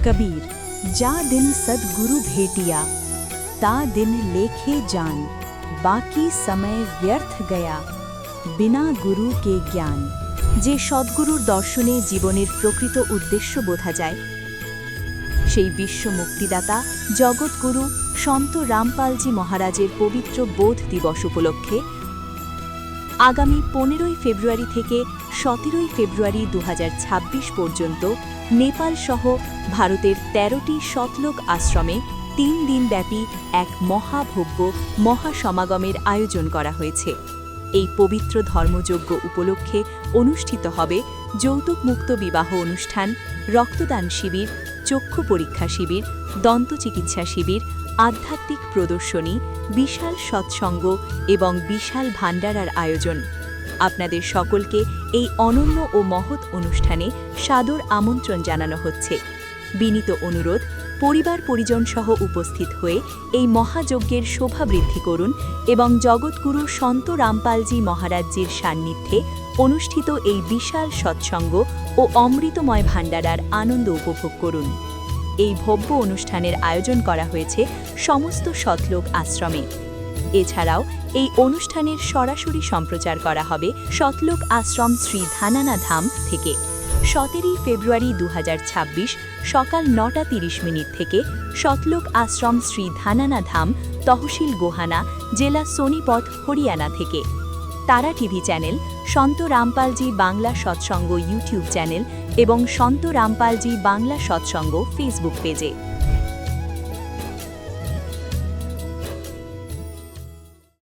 कबीर जा दिन सद्गुरु भेटिया ता दिन लेखे जान बाकी समय व्यर्थ गया बिना गुरु के ज्ञान। যে সদ্গুরুর দর্শনে জীবনের প্রকৃত উদ্দেশ্য বোঝা যায় সেই বিশ্ব মুক্তিদাতা জগৎগুরু সন্ত রামপালজি মহারাজের পবিত্র বোধ দিবস উপলক্ষে আগামী 15 ফেব্রুয়ারি থেকে 17 ফেব্রুয়ারি 2026 পর্যন্ত নেপাল সহ ভারতের 13টি শতলোক আশ্রমে 3 দিনব্যাপী এক মহাভব্য মহাসমাগমের আয়োজন করা হয়েছে। এই পবিত্র ধর্মযজ্ঞ উপলক্ষে অনুষ্ঠিত হবে যৌতুকমুক্ত বিবাহ অনুষ্ঠান, রক্তদান শিবির, চক্ষু পরীক্ষা শিবির, দন্তচিকিৎসা শিবির, আধ্যাত্মিক প্রদর্শনী, বিশাল সৎসঙ্গ এবং বিশাল ভান্ডারার আয়োজন। আপনাদের সকলকে এই অনন্য ও মহৎ অনুষ্ঠানে সাদর আমন্ত্রণ জানানো হচ্ছে। বিনীত অনুরোধ, পরিবার পরিজন সহ উপস্থিত হয়ে এই মহাযজ্ঞের শোভা বৃদ্ধি করুন এবং জগৎগুরু সন্ত রামপালজি মহারাজজির সান্নিধ্যে অনুষ্ঠিত এই বিশাল সৎসঙ্গ ও অমৃতময় ভান্ডারার আনন্দ উপভোগ করুন। এই ভব্য অনুষ্ঠানের আয়োজন করা হয়েছে সমস্ত শতলোক আশ্রমে। এছাড়াও এই অনুষ্ঠানের সরাসরি সম্প্রচার করা হবে শতলোক আশ্রম শ্রী ধানানা ধাম থেকে। 17 ফেব্রুয়ারি 2026 সকাল 9:30 থেকে শতলোক আশ্রম শ্রী ধানানা ধাম, তহসিল গোহানা, জেলা সোনিপত, হরিয়ানা থেকে। তারা টিভি চ্যানেল, সন্ত রামপালজি বাংলা সৎসঙ্গ ইউটিউব চ্যানেল এবং সন্ত রামপালজি বাংলা সৎসঙ্গ ফেসবুক পেজে।